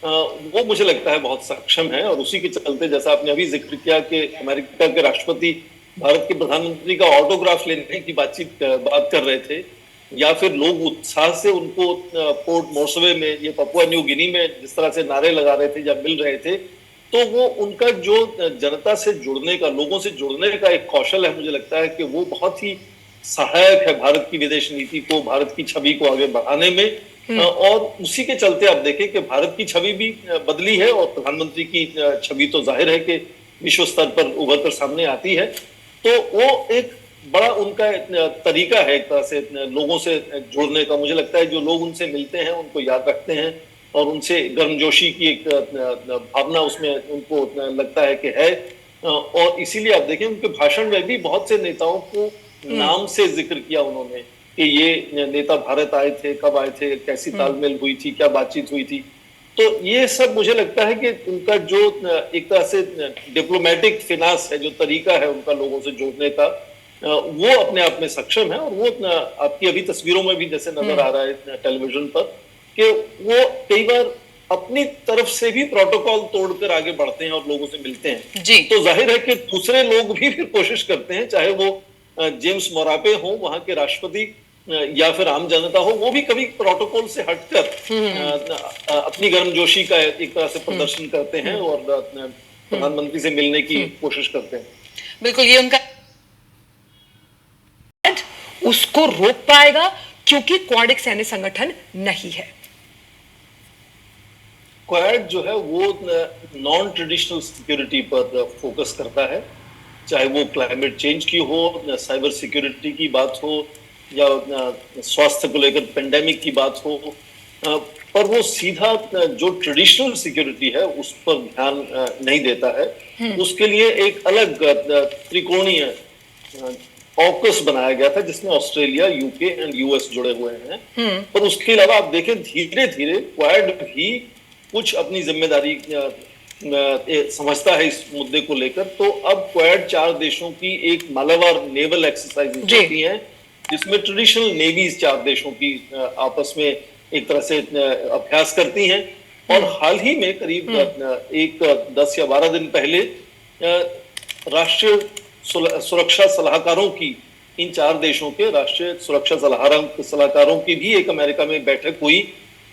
वो मुझे लगता है बहुत सक्षम है। और उसी के चलते जैसा आपने अभी जिक्र किया कि अमेरिका के राष्ट्रपति भारत के प्रधानमंत्री का ऑटोग्राफ लेने की बात कर रहे थे, या फिर लोग उत्साह से उनको पोर्ट मोर्सवे में, ये पपुआ न्यू गिनी में जिस तरह से नारे लगा रहे थे या मिल रहे थे, तो वो उनका जो जनता से जुड़ने का, लोगों से जुड़ने का एक कौशल है, मुझे लगता है कि वो बहुत ही सहायक है भारत की विदेश नीति को, भारत की छवि को आगे बढ़ाने में। और उसी के चलते आप देखें कि भारत की छवि भी बदली है, और प्रधानमंत्री की छवि तो जाहिर है कि विश्व स्तर पर उभर कर सामने आती है। तो वो एक बड़ा उनका तरीका है एक तरह से लोगों से जुड़ने का। मुझे लगता है जो लोग उनसे मिलते हैं उनको याद रखते हैं, और उनसे गर्मजोशी की एक भावना उसमें उनको लगता है कि है। और इसीलिए आप देखें उनके भाषण में भी बहुत से नेताओं को नाम से जिक्र किया उन्होंने, कि ये नेता भारत आए थे, कब आए थे, कैसी तालमेल हुई थी, क्या बातचीत हुई थी। तो ये सब मुझे लगता है कि उनका जो एक तरह से डिप्लोमेटिक फिनांस है, जो तरीका है उनका लोगों से जोड़ने का, वो अपने आप में सक्षम है। और वो आपकी अभी तस्वीरों में भी जैसे नजर आ रहा है टेलीविजन पर, कि वो कई बार अपनी तरफ से भी प्रोटोकॉल तोड़कर आगे बढ़ते हैं और लोगों से मिलते हैं। जी। तो जाहिर है कि दूसरे लोग भी फिर कोशिश करते हैं, चाहे वो जेम्स मोरापे हो वहां के राष्ट्रपति या फिर आम जनता हो, वो भी कभी प्रोटोकॉल से हटकर अपनी गर्मजोशी का एक तरह से प्रदर्शन करते हैं और प्रधानमंत्री से मिलने की कोशिश करते हैं। बिल्कुल, ये उनका उसको रोक पाएगा क्योंकि क्वाड एक सैन्य संगठन नहीं है। क्वाड जो है वो नॉन ट्रेडिशनल सिक्योरिटी पर फोकस करता है, चाहे वो क्लाइमेट चेंज की हो, साइबर सिक्योरिटी की बात हो, या स्वास्थ्य को लेकर पेंडेमिक की बात हो, पर वो सीधा जो ट्रेडिशनल सिक्योरिटी है उस पर ध्यान नहीं देता है। उसके लिए एक अलग त्रिकोणीय ऑकस बनाया गया था जिसमें ऑस्ट्रेलिया, यूके एंड यूएस जुड़े हुए हैं। पर उसके अलावा आप देखें धीरे धीरे क्वाड भी कुछ अपनी जिम्मेदारी समझता है इस मुद्दे को लेकर। तो अब क्वाड 4 देशों की एक मालावार नेवल एक्सरसाइज होती है, जिसमें ट्रेडिशनल नेवीज 4 देशों की आपस में एक तरह से अभ्यास करती हैं। और हाल ही में करीब 10 या 12 दिन पहले राष्ट्रीय सुरक्षा सलाहकारों की, इन 4 देशों के राष्ट्रीय सुरक्षा सलाहकारों की भी एक अमेरिका में बैठक हुई।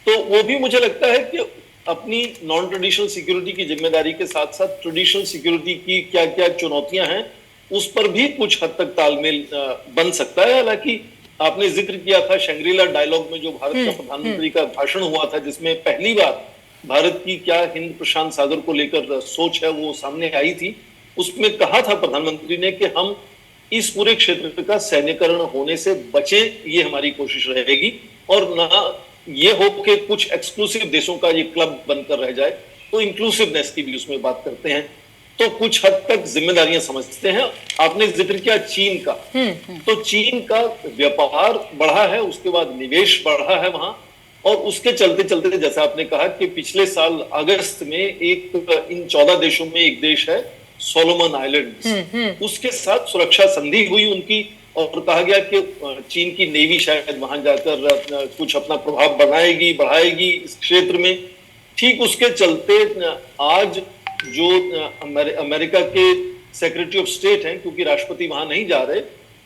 तो वो भी मुझे लगता है कि अपनी नॉन ट्रेडिशनल सिक्योरिटी की जिम्मेदारी के साथ साथ ट्रेडिशनल सिक्योरिटी की क्या क्या चुनौतियां हैं उस पर भी कुछ हद तक तालमेल बन सकता है। हालांकि आपने जिक्र किया था शंग्रीला डायलॉग में जो भारत का प्रधानमंत्री का भाषण हुआ था, जिसमें पहली बार भारत की क्या हिंद प्रशांत सागर को लेकर सोच है वो सामने आई थी। उसमें कहा था प्रधानमंत्री ने कि हम इस पूरे क्षेत्र का सैन्यकरण होने से बचें, ये हमारी कोशिश रहेगी, और ना ये हो कि कुछ एक्सक्लूसिव देशों का ये क्लब बनकर रह जाए। तो इंक्लूसिवनेस की भी उसमें बात करते हैं। तो कुछ हद तक जिम्मेदारियां समझते हैं। आपने जिक्र किया चीन का, तो चीन का व्यापार बढ़ा है, उसके बाद निवेश बढ़ा है वहां, और उसके चलते चलते जैसा आपने कहा कि पिछले साल अगस्त में इन 14 देशों में एक देश है सोलोमन आइलैंड्स, उसके साथ सुरक्षा संधि हुई उनकी, और कहा गया कि चीन की नेवी शायद वहां जाकर कुछ अपना प्रभाव बढ़ाएगी इस क्षेत्र में। ठीक उसके चलते आज जो अमेरिका के सेक्रेटरी ऑफ स्टेट हैं, क्योंकि राष्ट्रपति वहां नहीं जा रहे,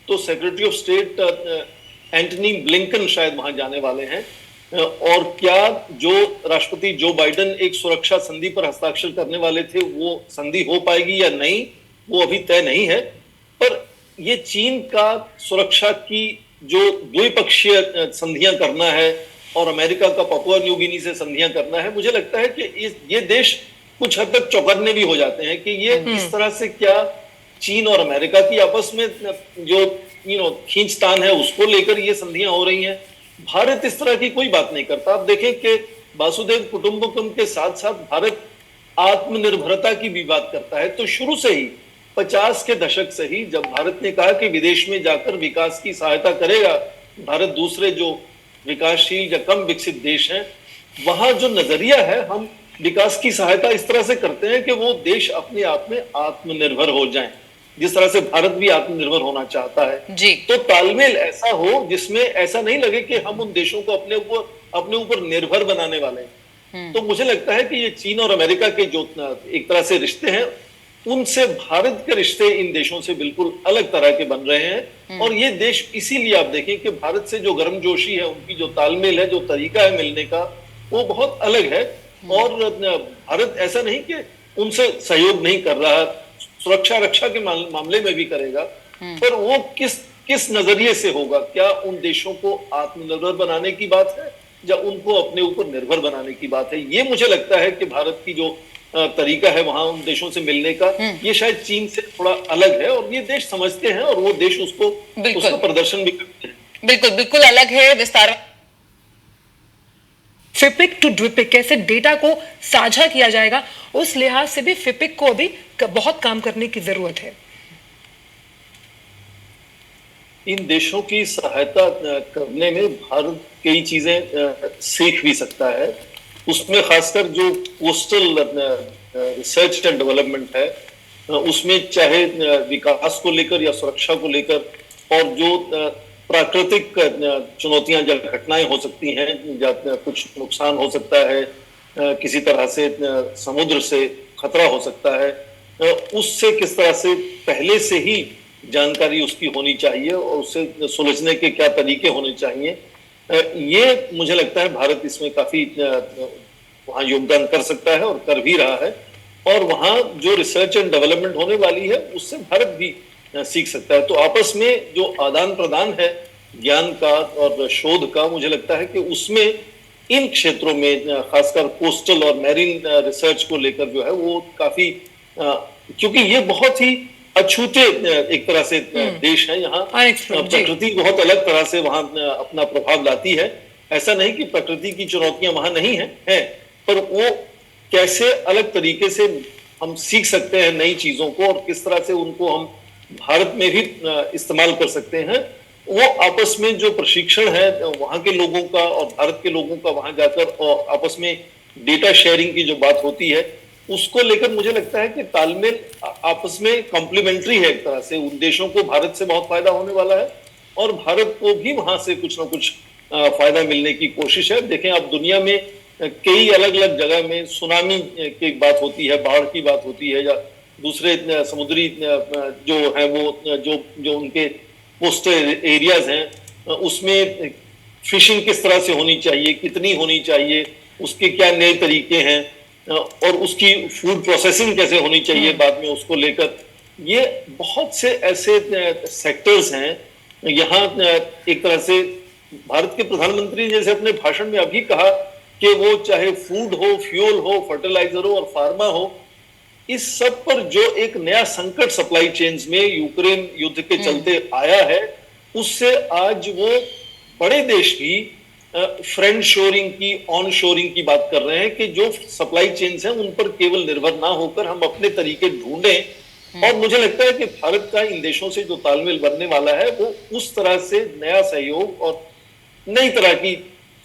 तो secretary of state Antony Blinken शायद वहां जाने वाले हैं। और क्या जो राष्ट्रपति जो बाइडेन एक सुरक्षा संधि पर हस्ताक्षर करने वाले थे, वो संधि हो पाएगी या नहीं, वो अभी तय नहीं है। पर ये चीन का सुरक्षा की जो द्विपक्षीय संधियां करना है और अमेरिका का पपुआ न्यू गिनी से संधियां करना है, मुझे लगता है कि ये देश कुछ हद तक चौकन्ने भी हो जाते हैं कि ये इस तरह से क्या चीन और अमेरिका की आपस में जो खींचतान है उसको लेकर ये संधियां हो रही हैं। भारत इस तरह की कोई बात नहीं करता। आप देखें कि वासुदेव कुटुंबकम के साथ साथ भारत आत्मनिर्भरता की भी बात करता है। तो शुरू से ही 50 के दशक से ही जब भारत ने कहा कि विदेश में जाकर विकास की सहायता करेगा भारत, दूसरे जो विकासशील या कम विकसित देश हैं, वहां जो नजरिया है, हम विकास की सहायता इस तरह से करते हैं कि वो देश अपने आप में आत्मनिर्भर हो जाएं, जिस तरह से भारत भी आत्मनिर्भर होना चाहता है जी। तो तालमेल ऐसा हो जिसमें ऐसा नहीं लगे कि हम उन देशों को अपने ऊपर निर्भर बनाने वाले हैं। तो मुझे लगता है कि ये चीन और अमेरिका के जो एक तरह से रिश्ते हैं, उनसे भारत के रिश्ते इन देशों से बिल्कुल अलग तरह के बन रहे हैं। और ये देश इसीलिए आप देखें कि भारत से जो गर्मजोशी है, उनकी जो तालमेल है, जो तरीका है मिलने का, वो बहुत अलग है। और भारत ऐसा नहीं कि उनसे सहयोग नहीं कर रहा, सुरक्षा रक्षा के मामले में भी करेगा, पर वो किस नजरिए से होगा? क्या उन देशों को आत्मनिर्भर बनाने की बात है या उनको अपने ऊपर निर्भर बनाने की बात है? ये मुझे लगता है कि भारत की जो तरीका है वहां उन देशों से मिलने का, ये शायद चीन से थोड़ा अलग है, और ये देश समझते हैं और वो देश उसका प्रदर्शन भी करते हैं। बिल्कुल बिल्कुल अलग है। विस्तार फिपिक टू ड्विपिक कैसे डेटा को साझा किया जाएगा, उस लिहाज से भी फिपिक को अभी बहुत काम करने की जरूरत है। इन देशों की सहायता करने में भारत कई चीजें सीख भी सकता है। उसमें खासकर जो कोस्टल रिसर्च एंड डेवलपमेंट है, उसमें चाहे विकास को लेकर या सुरक्षा को लेकर, और जो प्राकृतिक चुनौतियां या घटनाएं हो सकती हैं, या कुछ नुकसान हो सकता है, किसी तरह से समुद्र से खतरा हो सकता है, उससे किस तरह से पहले से ही जानकारी उसकी होनी चाहिए और उससे सुलझने के क्या तरीके होने चाहिए। ये मुझे लगता है भारत इसमें काफी वहां योगदान कर सकता है और कर भी रहा है। और वहां जो रिसर्च एंड डेवलपमेंट होने वाली है उससे भारत भी सीख सकता है। तो आपस में जो आदान प्रदान है ज्ञान का और शोध का, मुझे लगता है कि उसमें इन क्षेत्रों में खासकर कोस्टल और मैरीन रिसर्च को लेकर जो है वो काफी, क्योंकि ये बहुत ही अछूते एक तरह से देश है। यहाँ प्रकृति बहुत अलग तरह से वहां अपना प्रभाव लाती है। ऐसा नहीं कि प्रकृति की चुनौतियां वहां नहीं है, पर वो कैसे अलग तरीके से हम सीख सकते हैं नई चीजों को, और किस तरह से उनको हम भारत में भी इस्तेमाल कर सकते हैं। वो आपस में जो प्रशिक्षण है वहां के लोगों का और भारत के लोगों का, वहां जाकर और आपस में डेटा शेयरिंग की जो बात होती है, उसको लेकर मुझे लगता है कि तालमेल आपस में कॉम्प्लीमेंट्री है एक तरह से। उन देशों को भारत से बहुत फायदा होने वाला है और भारत को भी वहां से कुछ ना कुछ फायदा मिलने की कोशिश है। देखें, अब दुनिया में कई अलग अलग जगह में सुनामी की बात होती है, बाढ़ की बात होती है, या दूसरे समुद्री जो है वो जो उनके कोस्टल एरियाज हैं, उसमें फिशिंग किस तरह से होनी चाहिए, कितनी होनी चाहिए, उसके क्या नए तरीके हैं, और उसकी फूड प्रोसेसिंग कैसे होनी चाहिए बाद में उसको लेकर। ये बहुत से ऐसे सेक्टर्स हैं। यहाँ एक तरह से भारत के प्रधानमंत्री जैसे अपने भाषण में अभी कहा कि वो चाहे फूड हो, फ्यूल हो, फर्टिलाइजर हो और फार्मा हो, इस सब पर जो एक नया संकट सप्लाई चेन्स में यूक्रेन युद्ध के चलते आया है, उससे आज वो बड़े देश भी फ्रेंड शोरिंग की, ऑन शोरिंग की बात कर रहे हैं कि जो सप्लाई चेन्स हैं उन पर केवल निर्भर ना होकर हम अपने तरीके ढूंढें। और मुझे लगता है कि भारत का इन देशों से जो तालमेल बनने वाला है वो उस तरह से नया सहयोग और नई तरह की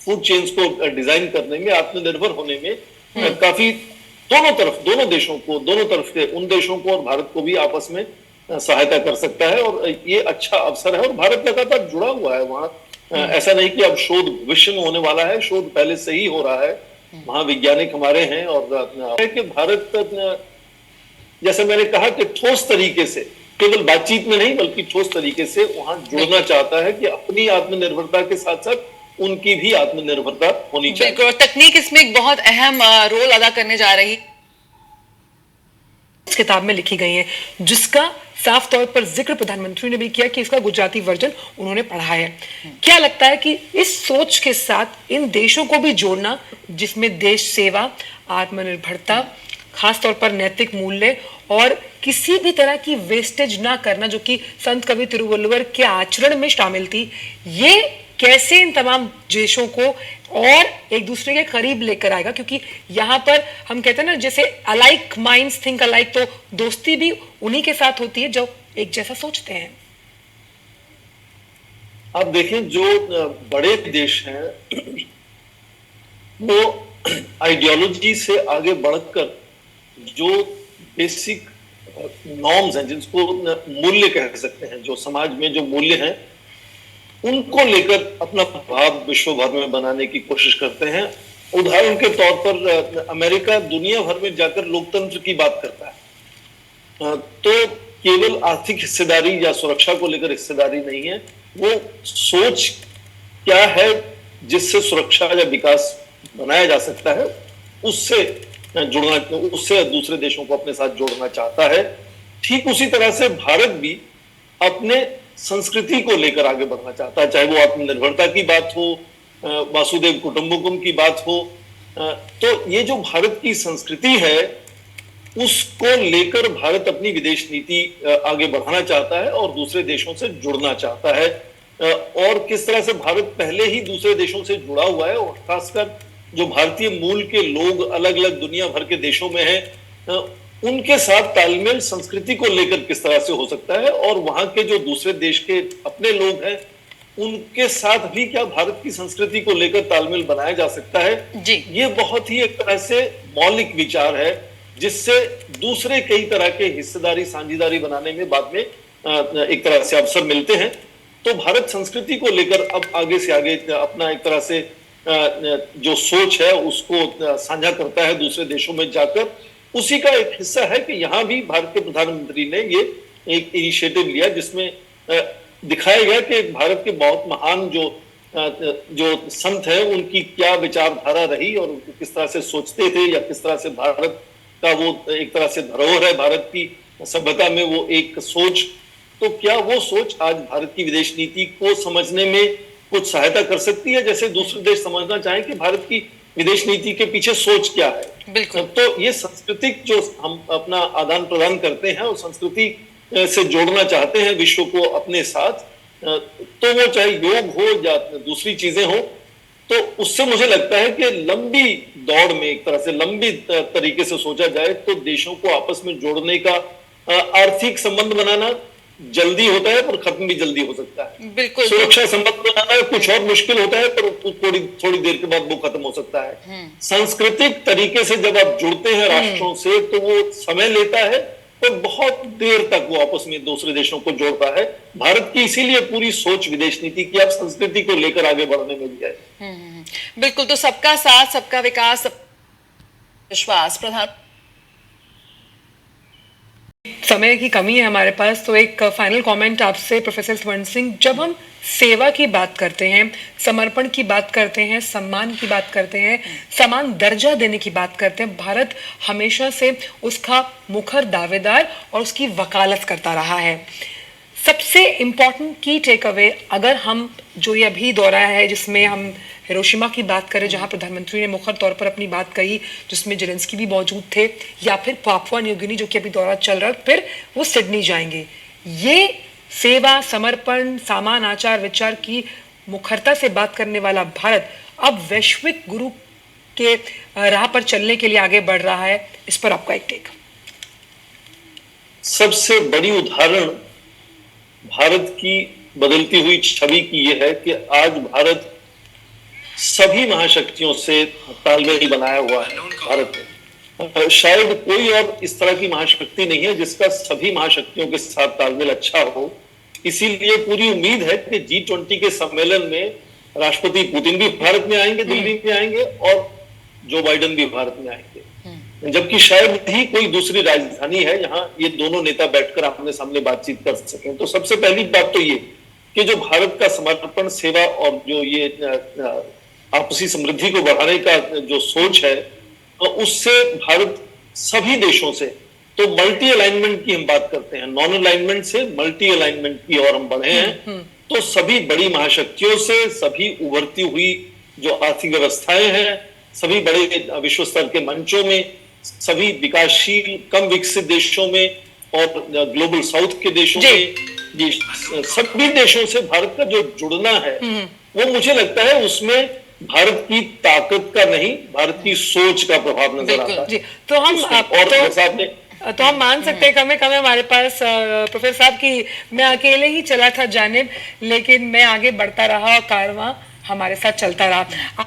फूड चेन्स को डिजाइन करने में, आत्मनिर्भर होने में काफी दोनों देशों को, दोनों तरफ के उन देशों को और भारत को भी आपस में सहायता कर सकता है। और ये अच्छा अवसर है और भारत लगातार जुड़ा हुआ है वहां। ऐसा नहीं कि अब शोध भविष्य में होने वाला है, शोध पहले से ही हो रहा है। वहां वैज्ञानिक हमारे हैं और कि भारत, जैसे मैंने कहा कि ठोस तरीके से, केवल बातचीत में नहीं बल्कि ठोस तरीके से वहां जुड़ना चाहता है कि अपनी आत्मनिर्भरता के साथ साथ उनकी भी आत्मनिर्भरता होनी चाहिए। बिल्कुल, तकनीक इसमें एक बहुत अहम रोल अदा करने जा रही है। इस किताब में लिखी गई है जिसका साफ तौर पर जिक्र प्रधानमंत्री ने भी किया कि इसका गुजराती वर्जन उन्होंने पढ़ा है। क्या लगता है कि इस सोच के साथ इन देशों को भी जोड़ना, जिसमें देश सेवा, आत्मनिर्भरता, खासतौर पर नैतिक मूल्य और किसी भी तरह की वेस्टेज ना करना, जो कि संत कवि तिरुवल्लुवर के आचरण में शामिल थी, ये कैसे इन तमाम देशों को और एक दूसरे के करीब लेकर आएगा? क्योंकि यहाँ पर हम कहते हैं ना, जैसे अलाइक माइंड्स थिंक अलाइक, तो दोस्ती भी उन्हीं के साथ होती है जो एक जैसा सोचते हैं। आप देखें, जो बड़े देश हैं वो आइडियोलॉजी से आगे बढ़कर जो बेसिक नॉर्म्स हैं, जिसको मूल्य कह सकते हैं, जो समाज में जो मूल्य हैं, उनको लेकर अपना प्रभाव विश्व भर में बनाने की कोशिश करते हैं। उदाहरण के तौर पर अमेरिका दुनिया भर में जाकर लोकतंत्र की बात करता है, तो केवल आर्थिक हिस्सेदारी या सुरक्षा को लेकर हिस्सेदारी नहीं है, वो सोच क्या है जिससे सुरक्षा या विकास बनाया जा सकता है, उससे जुड़ना, उससे दूसरे देशों को अपने साथ जोड़ना चाहता है। ठीक उसी तरह से भारत भी अपने संस्कृति को लेकर आगे बढ़ना चाहता है, चाहे वो आत्मनिर्भरता की बात हो, वासुदेव कुटुंबकम की बात हो। तो ये जो भारत की संस्कृति है उसको लेकर भारत अपनी विदेश नीति आगे बढ़ाना चाहता है और दूसरे देशों से जुड़ना चाहता है। और किस तरह से भारत पहले ही दूसरे देशों से जुड़ा हुआ है, और खासकर जो भारतीय मूल के लोग अलग अलग दुनिया भर के देशों में हैं, उनके साथ तालमेल संस्कृति को लेकर किस तरह से हो सकता है, और वहां के जो दूसरे देश के अपने लोग हैं उनके साथ भी क्या भारत की संस्कृति को लेकर तालमेल बनाया जा सकता है। जी। ये बहुत ही एक तरह से मौलिक विचार है, जिससे दूसरे कई तरह के हिस्सेदारी साझेदारी बनाने में बाद में एक तरह से अवसर मिलते हैं। तो भारत संस्कृति को लेकर अब आगे से आगे अपना एक तरह से जो सोच है उसको साझा करता है दूसरे देशों में जाकर। उसी का एक हिस्सा है कि यहाँ भी भारत के प्रधानमंत्री ने ये एक इनिशिएटिव लिया, जिसमें दिखाया गया कि भारत के बहुत महान जो संत हैं उनकी क्या विचारधारा रही और किस तरह से सोचते थे, या किस तरह से भारत का वो एक तरह से धरोहर है भारत की सभ्यता में वो एक सोच। तो क्या वो सोच आज भारत की विदेश नीति को समझने में कुछ सहायता कर सकती है, जैसे दूसरे देश समझना चाहें कि भारत की विदेश नीति के पीछे सोच क्या है। बिल्कुल। तो ये सांस्कृतिक जो हम अपना आदान प्रदान करते हैं और संस्कृति से जोड़ना चाहते हैं विश्व को अपने साथ, तो वो चाहे योग हो या दूसरी चीजें हो, तो उससे मुझे लगता है कि लंबी दौड़ में एक तरह से लंबी तरीके से सोचा जाए तो देशों को आपस में जोड़ने का आर्थिक संबंध बनाना जल्दी होता है, पर खत्म भी जल्दी हो सकता है। बिल्कुल। सुरक्षा संबंध बनाना कुछ और मुश्किल होता है, पर थोड़ी देर के बाद वो खत्म हो सकता है। सांस्कृतिक तरीके से जब आप जुड़ते हैं राष्ट्रों से, तो वो समय लेता है और बहुत देर तक वो आपस में दूसरे देशों को जोड़ता है। भारत की इसीलिए पूरी सोच विदेश नीति की अब संस्कृति को लेकर आगे बढ़ने में भी है। बिल्कुल। तो सबका साथ, सबका विकास, विश्वास। प्रधान, समय की कमी है हमारे पास, तो एक फाइनल कमेंट आपसे प्रोफेसर स्वर्ण सिंह। जब हम सेवा की बात करते हैं, समर्पण की बात करते हैं, सम्मान की बात करते हैं, समान दर्जा देने की बात करते हैं, भारत हमेशा से उसका मुखर दावेदार और उसकी वकालत करता रहा है। सबसे इम्पोर्टेंट की टेक अवे, अगर हम जो ये अभी दौरा है जिसमें हम हिरोशिमा की बात करें, जहां प्रधानमंत्री ने मुखर तौर पर अपनी बात कही, जिसमें जेलेंस्की भी मौजूद थे, या फिर पापुआ न्यू गिनी जो कि अभी दौरा चल रहा है, फिर वो सिडनी जाएंगे, ये सेवा, समर्पण, सामान, आचार विचार की मुखरता से बात करने वाला भारत अब वैश्विक गुरु के राह पर चलने के लिए आगे बढ़ रहा है। इस पर आपका एक टेक। सबसे बड़ी उदाहरण भारत की बदलती हुई छवि की यह है कि आज भारत सभी महाशक्तियों से तालमेल बनाया हुआ है। भारत में शायद कोई और इस तरह की महाशक्ति नहीं है जिसका सभी महाशक्तियों के साथ तालमेल अच्छा हो। इसीलिए पूरी उम्मीद है कि G20 के सम्मेलन में राष्ट्रपति पुतिन भी भारत में आएंगे, दिल्ली में आएंगे, और जो बाइडेन भी भारत में आएंगे, जबकि शायद ही कोई दूसरी राजधानी है जहां ये दोनों नेता बैठकर आमने सामने बातचीत कर सकें। तो सबसे पहली बात तो ये कि जो भारत का समर्पण, सेवा और जो ये आपसी समृद्धि को बढ़ाने का जो सोच है, उससे भारत सभी देशों से, तो मल्टी अलाइनमेंट की हम बात करते हैं, नॉन अलाइनमेंट से मल्टी अलाइनमेंट की और हम बढ़े हैं। तो सभी बड़ी महाशक्तियों से, सभी उभरती हुई जो आर्थिक व्यवस्थाएं हैं, सभी बड़े विश्व स्तर के मंचों में, सभी विकासशील कम विकसित देशों में और ग्लोबल साउथ के देशों में, ये सभी देशों से भारत का जो जुड़ना है, वो मुझे लगता है उसमें भारत की ताकत का नहीं, भारत की सोच का प्रभाव नजर आता है। तो हम तो हम मान सकते हैं कमे कमे हमारे पास प्रोफेसर साहब की मैं अकेले ही चला था जानिब, लेकिन मैं आगे बढ़ता रहा, कारवां हमारे साथ चलता रहा।